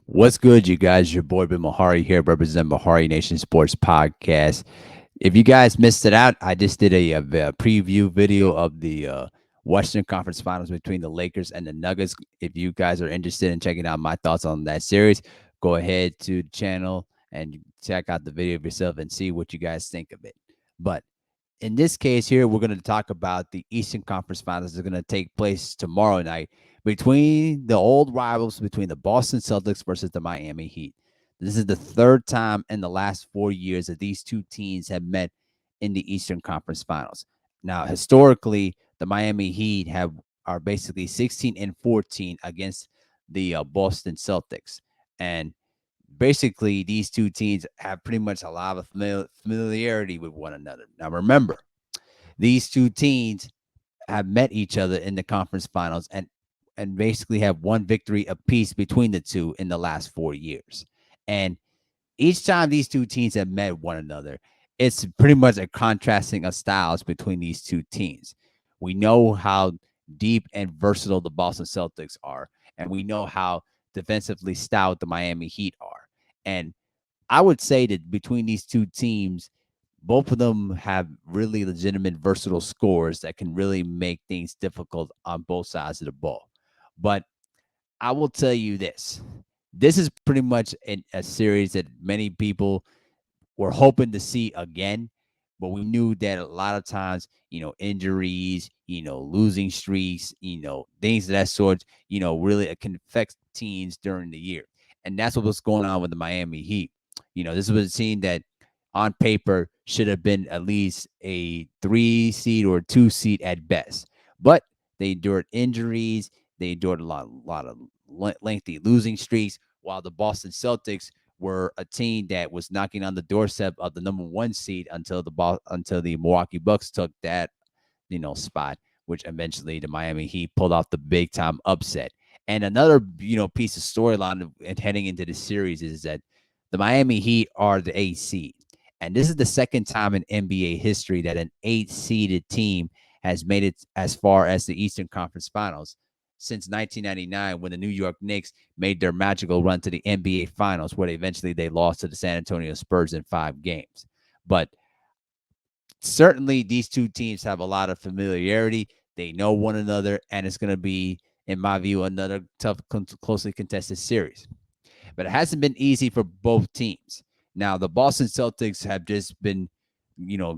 What's good, you guys? Your boy Ben Mahari here, represent Mahari Nation Sports Podcast. If you guys missed it out, I just did a preview video of the Western Conference Finals between the Lakers and the Nuggets. If you guys are interested in checking out my thoughts on that series, go ahead to the channel and check out the video of yourself and see what you guys think of it. But in this case here, we're going to talk about the Eastern Conference Finals that are going to take place tomorrow night between the old rivals between the Boston Celtics versus the Miami Heat. This is the third time in the last 4 years that these two teams have met in the Eastern Conference Finals. Now, historically, the Miami Heat are basically 16 and 14 against the Boston Celtics, and basically these two teams have pretty much a lot of familiarity with one another. Now, remember, these two teams have met each other in the conference finals and basically have one victory apiece between the two in the last 4 years. And each time these two teams have met one another, it's pretty much a contrasting of styles between these two teams. We know how deep and versatile the Boston Celtics are, and we know how defensively stout the Miami Heat are. And I would say that between these two teams, both of them have really legitimate, versatile scores that can really make things difficult on both sides of the ball. But I will tell you this: this is pretty much a series that many people were hoping to see again, but we knew that a lot of times, injuries, losing streaks, things of that sort, really can affect teams during the year. And that's what was going on with the Miami Heat. This was a team that on paper should have been at least a 3 seed or 2 seed at best. But they endured injuries, they endured a lot of lengthy losing streaks, while the Boston Celtics were a team that was knocking on the doorstep of the number 1 seed until the Milwaukee Bucks took that spot, which eventually the Miami Heat pulled off the big time upset. And another piece of storyline and heading into the series is that the Miami Heat are the 8 seed, and this is the second time in NBA history that an 8 seeded team has made it as far as the Eastern Conference Finals since 1999, when the New York Knicks made their magical run to the NBA Finals, where they lost to the San Antonio Spurs in 5 games. But certainly, these two teams have a lot of familiarity. They know one another, and it's going to be, in my view, another tough, closely contested series. But it hasn't been easy for both teams. Now, the Boston Celtics have just been,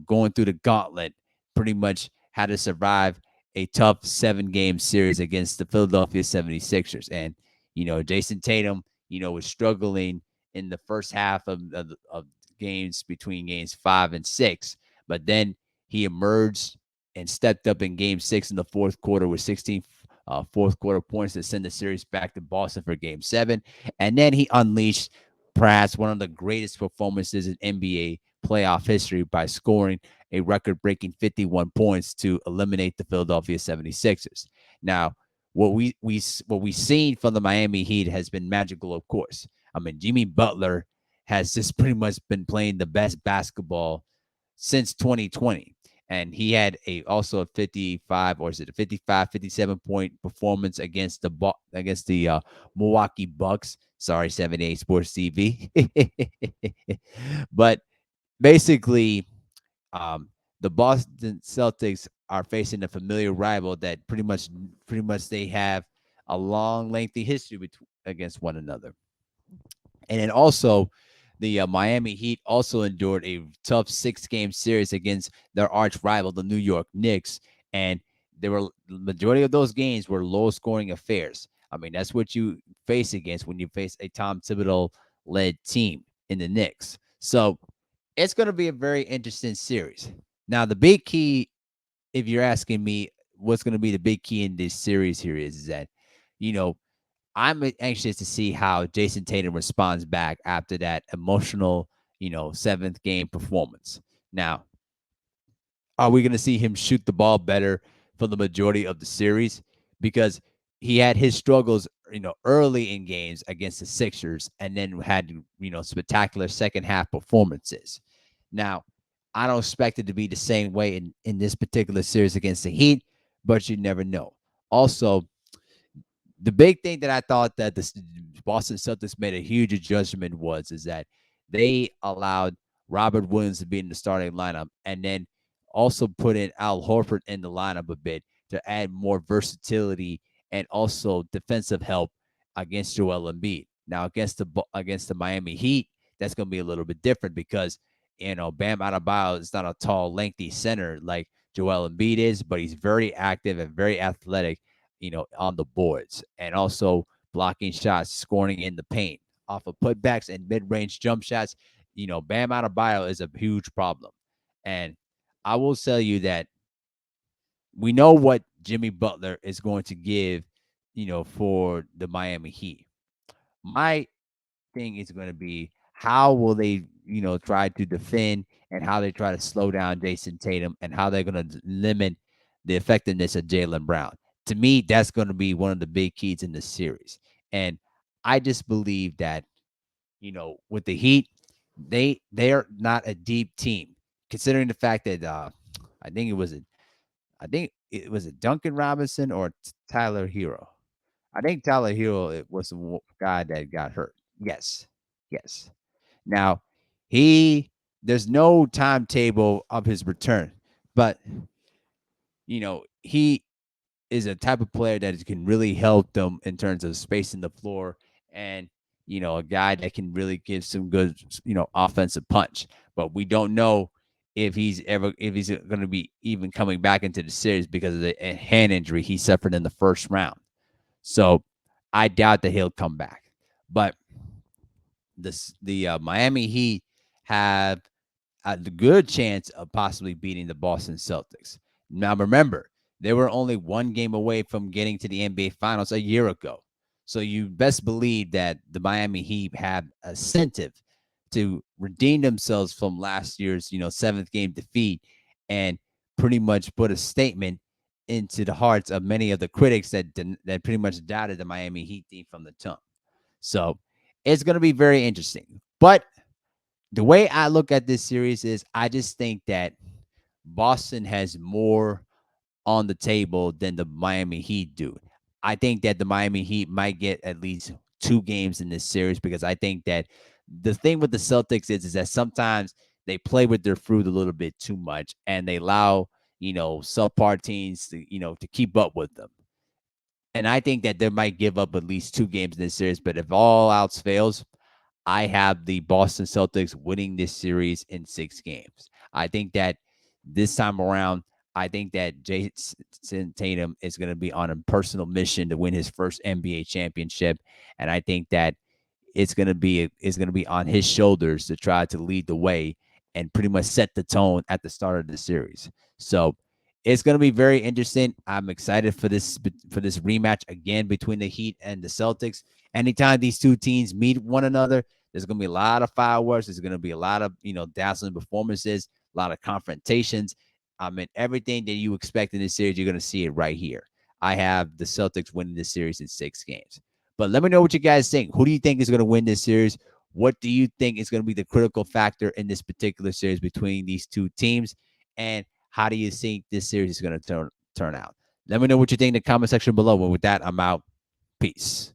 going through the gauntlet, pretty much had to survive a tough 7 game series against the Philadelphia 76ers. And, Jason Tatum, was struggling in the first half of games between games 5 and 6. But then he emerged and stepped up in game 6 in the fourth quarter with 16 fourth quarter points to send the series back to Boston for game 7. And then he unleashed perhaps one of the greatest performances in NBA playoff history by scoring a record breaking 51 points to eliminate the Philadelphia 76ers. Now, what we seen from the Miami Heat has been magical, of course. I mean, Jimmy Butler has just pretty much been playing the best basketball since 2020. And he had also a 55, or is it a 55, 57 point performance against the Milwaukee Bucks. Sorry, 78 Sports TV. But basically, um, the Boston Celtics are facing a familiar rival that pretty much they have a long, lengthy history against one another. And then also, the Miami Heat also endured a tough 6 game series against their arch rival, the New York Knicks. And the majority of those games were low scoring affairs. I mean, that's what you face against when you face a Tom Thibodeau led team in the Knicks. So it's going to be a very interesting series. Now, the big key, if you're asking me what's going to be the big key in this series here, is that, you know, I'm anxious to see how Jason Tatum responds back after that emotional, 7th game performance. Now, are we going to see him shoot the ball better for the majority of the series? Because he had his struggles, early in games against the Sixers, and then had, spectacular second half performances. Now, I don't expect it to be the same way in this particular series against the Heat, but you never know. Also, the big thing that I thought that this Boston Celtics made a huge adjustment is that they allowed Robert Williams to be in the starting lineup and then also put in Al Horford in the lineup a bit to add more versatility and also defensive help against Joel Embiid. Now against the Miami Heat, that's going to be a little bit different because Bam Adebayo is not a tall, lengthy center like Joel Embiid is, but he's very active and very athletic, on the boards and also blocking shots, scoring in the paint off of putbacks and mid-range jump shots. Bam Adebayo is a huge problem, and I will tell you that we know what Jimmy Butler is going to give, for the Miami Heat. My thing is going to be how will they, try to defend and how they try to slow down Jason Tatum and how they're going to limit the effectiveness of Jaylen Brown. To me, that's going to be one of the big keys in this series. And I just believe that, with the Heat, they're not a deep team, considering the fact that I think it was a I think it was a Duncan Robinson or Tyler Hero. I think Tyler Hero it was the guy that got hurt. Yes, yes. Now he there's no timetable of his return, but he is a type of player that can really help them in terms of spacing the floor and a guy that can really give some good offensive punch. But we don't know if he's going to be even coming back into the series because of the hand injury he suffered in the first round. So I doubt that he'll come back. But the Miami Heat have a good chance of possibly beating the Boston Celtics. Now, remember, they were only one game away from getting to the NBA Finals a year ago. So you best believe that the Miami Heat have incentive to redeem themselves from last year's, seventh game defeat and pretty much put a statement into the hearts of many of the critics that pretty much doubted the Miami Heat team from the jump. So it's going to be very interesting. But the way I look at this series is I just think that Boston has more on the table than the Miami Heat do. I think that the Miami Heat might get at least two games in this series because I think that the thing with the Celtics is that sometimes they play with their fruit a little bit too much and they allow, subpar teams to keep up with them. And I think that they might give up at least two games in this series, but if all else fails, I have the Boston Celtics winning this series in 6 games. I think that this time around, I think that Jason Tatum is going to be on a personal mission to win his first NBA championship, and I think that it's going to be on his shoulders to try to lead the way and pretty much set the tone at the start of the series. So it's going to be very interesting. I'm excited for this rematch again between the Heat and the Celtics. Anytime these two teams meet one another, there's going to be a lot of fireworks. There's going to be a lot of dazzling performances, a lot of confrontations. I mean, everything that you expect in this series, you're going to see it right here. I have the Celtics winning this series in 6 games. But let me know what you guys think. Who do you think is going to win this series? What do you think is going to be the critical factor in this particular series between these two teams? And how do you think this series is going to turn out? Let me know what you think in the comment section below. And with that, I'm out. Peace.